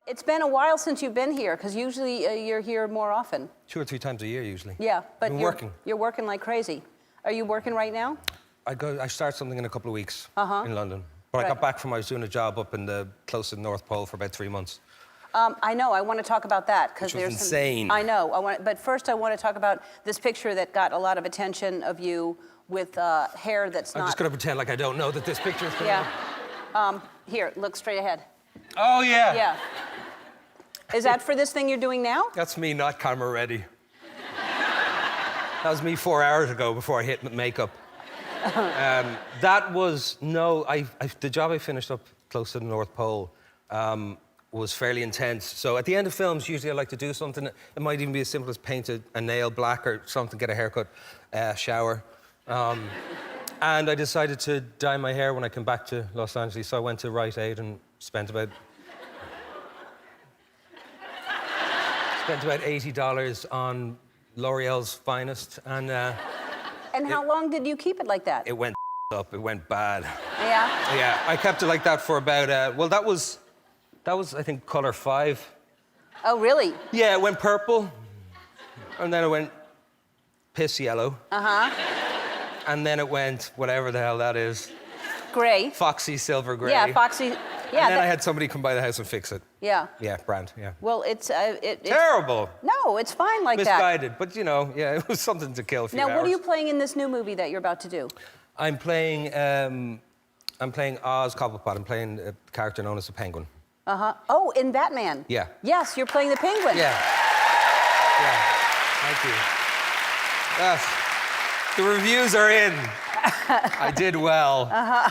It's been a while since you've been here, because usually you're here more often. 2 or 3 times a year, usually. Yeah, but you're working like crazy. Are you working right now? I start something in a couple of weeks in London. But Right. I got back from, I was doing a job up in the close to the North Pole for about 3 months. I know, I want to talk about that, because Which was there's insane. I know, but first I want to talk about this picture that got a lot of attention of you with hair that's not... I'm just going to pretend like I don't know that this picture is coming Yeah. Here, look straight ahead. Oh, yeah. Yeah. Is that for this thing you're doing now? That's me not camera ready. That was me 4 hours ago before I hit makeup. That was, the job I finished up close to the North Pole was fairly intense. So at the end of films, usually I like to do something. It might even be as simple as paint a nail black or something, get a haircut, shower. And I decided to dye my hair when I came back to Los Angeles. So I went to Rite Aid and spent about $80 on L'Oreal's finest. And how long did you keep it like that? it went up, it went bad. Yeah? Yeah, I kept it like that for about, that was, I think, color 5. Oh, really? Yeah, it went purple, and then it went piss yellow. Uh-huh. And then it went, whatever the hell that is, Gray. foxy silver gray. Yeah, foxy. Yeah. And then I had somebody come by the house and fix it. Yeah. Yeah, brand, yeah. Well, it's... Terrible. No, it's fine like Misguided, but you know, yeah, it was something to kill a few Now, hours. what are you playing in this new movie that you're about to do? I'm playing Oz Cobblepot. I'm playing a character known as the Penguin. Uh-huh. Oh, in Batman. Yeah. Yes, you're playing the Penguin. Yeah. Yeah. Thank you. Yes. The reviews are in. I did well. Uh-huh.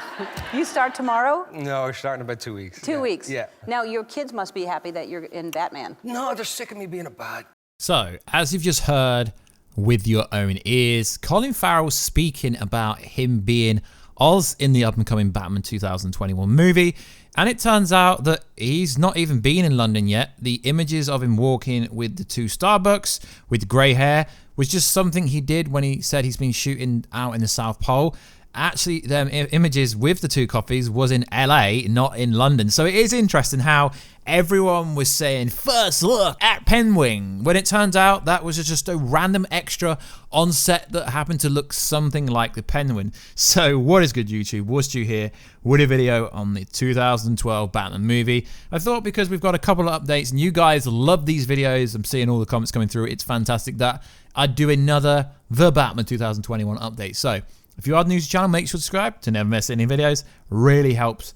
You start tomorrow? No, we're starting in about 2 weeks. 2 weeks? Yeah. Now, your kids must be happy that you're in Batman. No, they're sick of me being a bad. So, as you've just heard with your own ears, Colin Farrell speaking about him being Oz in the up-and-coming Batman 2021 movie, and it turns out that he's not even been in London yet. The images of him walking with the 2 Starbucks with grey hair was just something he did when he said he's been shooting out in the South Pole. Actually, them images with the 2 coffees was in LA, not in London. So it is interesting how everyone was saying first look at Penguin, when it turns out that was just a random extra on set that happened to look something like the Penguin. So what is good, YouTube? Warstu here with a video on the 2012 Batman movie. I thought because we've got a couple of updates and you guys love these videos, I'm seeing all the comments coming through, it's fantastic, that I'd do another The Batman 2021 update. So if you are new to the channel, make sure to subscribe to never miss any videos. Really helps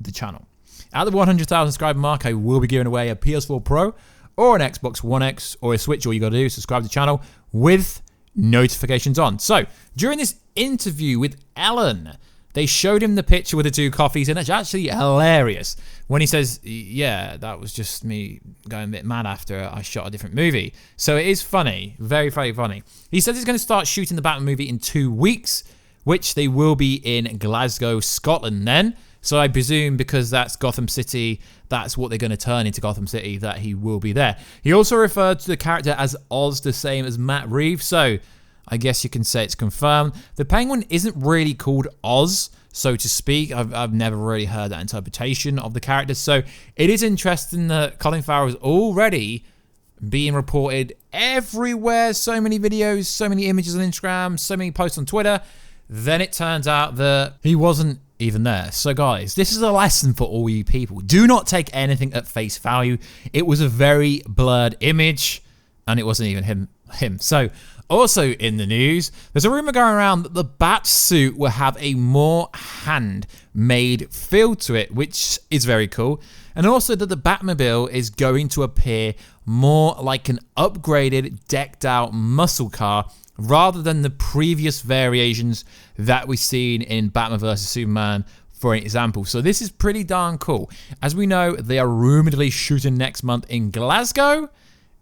the channel. At the 100,000 subscriber mark, I will be giving away a PS4 Pro or an Xbox One X or a Switch. All you got to do is subscribe to the channel with notifications on. So during this interview with Ellen, they showed him the picture with the 2 coffees, and it's actually hilarious when he says, yeah, that was just me going a bit mad after I shot a different movie. So it is funny, very, very funny. He says he's going to start shooting the Batman movie in 2 weeks, which they will be in Glasgow, Scotland then. So I presume because that's Gotham City, that's what they're going to turn into Gotham City, that he will be there. He also referred to the character as Oz, the same as Matt Reeves, so I guess you can say it's confirmed. The Penguin isn't really called Oz, so to speak. I've never really heard that interpretation of the character. So it is interesting that Colin Farrell is already being reported everywhere. So many videos, so many images on Instagram, so many posts on Twitter. Then it turns out that he wasn't even there. So guys, this is a lesson for all you people. Do not take anything at face value. It was a very blurred image, and it wasn't even him. So also in the news, there's a rumor going around that the Batsuit will have a more handmade feel to it, which is very cool. And also that the Batmobile is going to appear more like an upgraded, decked out muscle car rather than the previous variations that we've seen in Batman vs Superman, for example. So this is pretty darn cool. As we know, they are rumoredly shooting next month in Glasgow,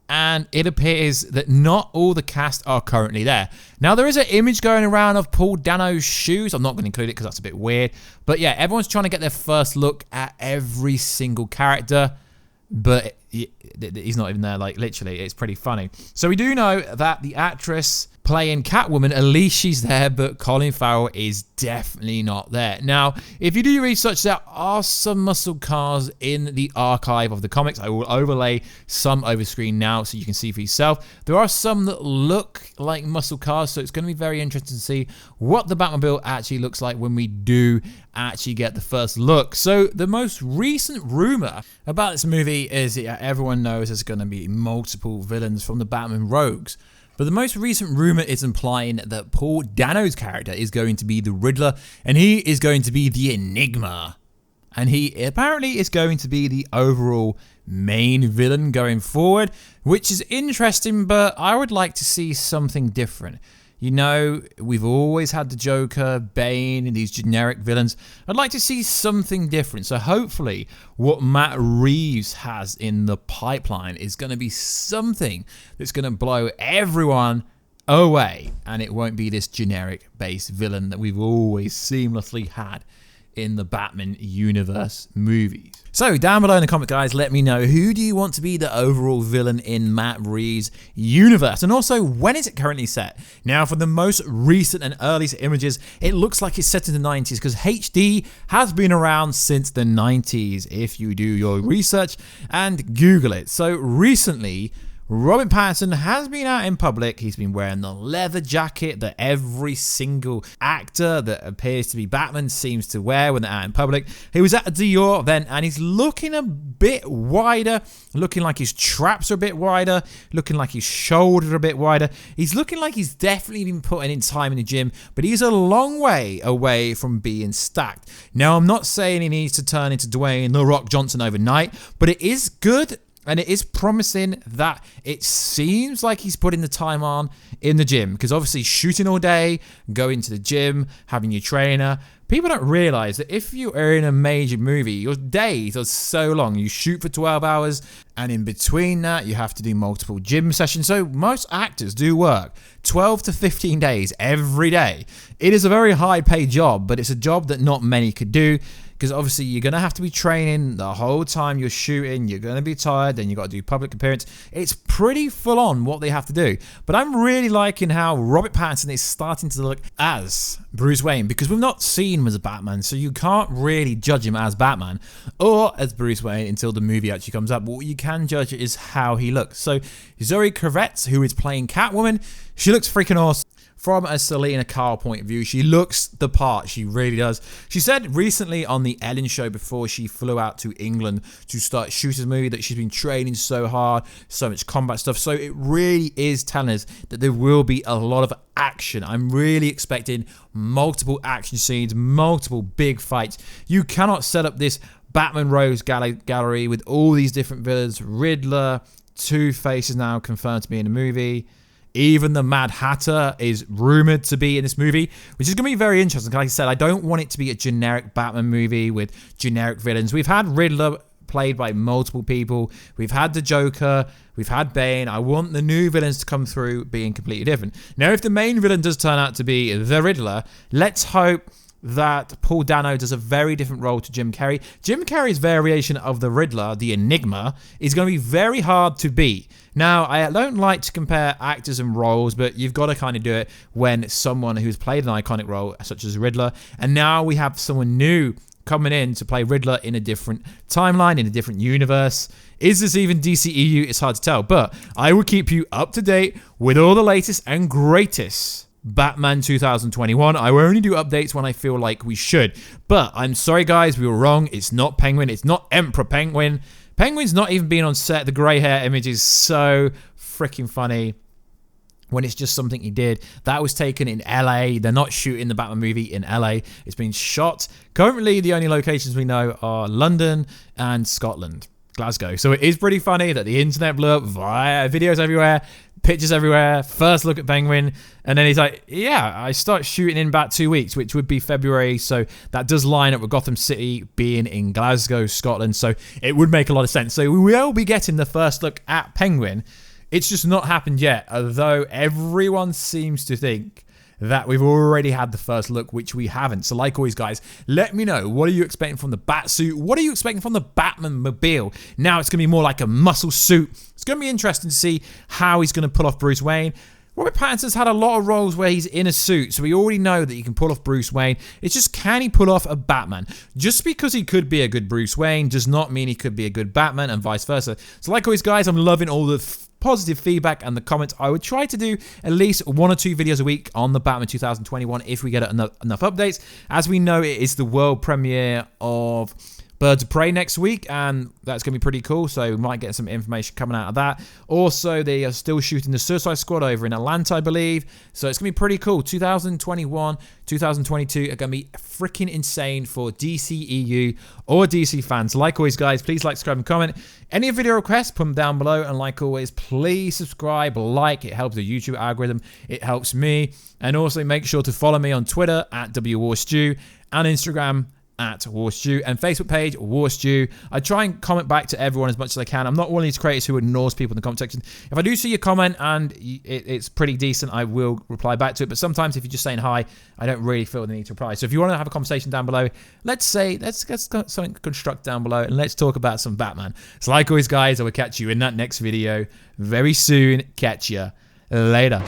and it appears that not all the cast are currently there. Now, there is an image going around of Paul Dano's shoes. I'm not going to include it because that's a bit weird. But yeah, everyone's trying to get their first look at every single character, but he's not even there, like, literally. It's pretty funny. So we do know that the actress playing Catwoman, at least she's there, but Colin Farrell is definitely not there. Now, if you do your research, there are some muscle cars in the archive of the comics. I will overlay some over screen now so you can see for yourself. There are some that look like muscle cars, so it's going to be very interesting to see what the Batmobile actually looks like when we do actually get the first look. So the most recent rumor about this movie is that everyone knows there's going to be multiple villains from the Batman Rogues. But the most recent rumor is implying that Paul Dano's character is going to be the Riddler, and he is going to be the Enigma. And he apparently is going to be the overall main villain going forward, which is interesting, but I would like to see something different. You know, we've always had the Joker, Bane, and these generic villains. I'd like to see something different. So hopefully what Matt Reeves has in the pipeline is going to be something that's going to blow everyone away. And it won't be this generic-based villain that we've always seamlessly had in the Batman universe movies. So down below in the comments, guys, let me know, who do you want to be the overall villain in Matt Reeves' universe? And also, when is it currently set? Now, for the most recent and earliest images, it looks like it's set in the 90s because HD has been around since the 90s if you do your research and Google it. So recently, Robert Pattinson has been out in public. He's been wearing the leather jacket that every single actor that appears to be Batman seems to wear when they're out in public. He was at a Dior event and he's looking a bit wider, looking like his traps are a bit wider, looking like his shoulders are a bit wider. He's looking like he's definitely been putting in time in the gym, but he's a long way away from being stacked. Now, I'm not saying he needs to turn into Dwayne "The Rock" Johnson overnight, but it is good. And it is promising that it seems like he's putting the time on in the gym. Because obviously shooting all day, going to the gym, having your trainer. People don't realize that if you are in a major movie, your days are so long. You shoot for 12 hours. And in between that, you have to do multiple gym sessions. So most actors do work 12 to 15 days every day. It is a very high paid job, but it's a job that not many could do. Because obviously you're going to have to be training the whole time you're shooting. You're going to be tired. Then you've got to do public appearance. It's pretty full on what they have to do. But I'm really liking how Robert Pattinson is starting to look as Bruce Wayne. Because we've not seen him as a Batman. So you can't really judge him as Batman or as Bruce Wayne until the movie actually comes up. But what you can judge is how he looks. So Zoe Kravitz, who is playing Catwoman, she looks freaking awesome. From a Selena Kyle point of view, she looks the part. She really does. She said recently on the Ellen show before she flew out to England to start shooting the movie that she's been training so hard, so much combat stuff. So it really is telling us that there will be a lot of action. I'm really expecting multiple action scenes, multiple big fights. You cannot set up this Batman Rogues gallery with all these different villains. Riddler, Two-Face is now confirmed to be in the movie. Even the Mad Hatter is rumored to be in this movie, which is going to be very interesting. Like I said, I don't want it to be a generic Batman movie with generic villains. We've had Riddler played by multiple people. We've had the Joker. We've had Bane. I want the new villains to come through being completely different. Now, if the main villain does turn out to be the Riddler, let's hope that Paul Dano does a very different role to Jim Carrey. Jim Carrey's variation of the Riddler, the Enigma, is going to be very hard to beat. Now, I don't like to compare actors and roles, but you've got to kind of do it when someone who's played an iconic role, such as Riddler, and now we have someone new coming in to play Riddler in a different timeline, in a different universe. Is this even DCEU? It's hard to tell, but I will keep you up to date with all the latest and greatest Batman 2021. I will only do updates when I feel like we should. But I'm sorry, guys, we were wrong. It's not Penguin. It's not Emperor Penguin. Penguin's not even been on set. The grey hair image is so freaking funny when it's just something he did. That was taken in LA. They're not shooting the Batman movie in LA. It's been shot. Currently, the only locations we know are London and Scotland, Glasgow. So it is pretty funny that the internet blew up via videos everywhere, pictures everywhere, first look at Penguin, and then he's like, yeah, I start shooting in about 2 weeks, which would be February, so that does line up with Gotham City being in Glasgow, Scotland, so it would make a lot of sense. So we will be getting the first look at Penguin. It's just not happened yet, although everyone seems to think that we've already had the first look, which we haven't. So like always, guys, let me know, what are you expecting from the Batsuit? What are you expecting from the Batmobile? Now it's going to be more like a muscle suit. It's going to be interesting to see how he's going to pull off Bruce Wayne. Robert Pattinson's had a lot of roles where he's in a suit, so we already know that he can pull off Bruce Wayne. It's just, can he pull off a Batman? Just because he could be a good Bruce Wayne does not mean he could be a good Batman, and vice versa. So like always, guys, I'm loving all the positive feedback and the comments. I would try to do at least 1 or 2 videos a week on the Batman 2021 if we get enough updates. As we know, it is the world premiere of Birds of Prey next week, and that's going to be pretty cool, so we might get some information coming out of that. Also, they are still shooting the Suicide Squad over in Atlanta, I believe, so it's going to be pretty cool. 2021, 2022 are going to be freaking insane for DCEU or DC fans. Like always, guys, please like, subscribe, and comment. Any video requests, put them down below, and like always, please subscribe, like. It helps the YouTube algorithm, it helps me, and also make sure to follow me on Twitter at WWarstu and Instagram at Warstu, and Facebook page Warstu. I try and comment back to everyone as much as I can. I'm not one of these creators who ignores people in the comment section. If I do see your comment and it's pretty decent, I will reply back to it. But sometimes if you're just saying hi, I don't really feel the need to reply. So if you want to have a conversation down below, let's get something construct down below, and let's talk about some Batman. So like always, guys, I will catch you in that next video very soon. Catch ya later.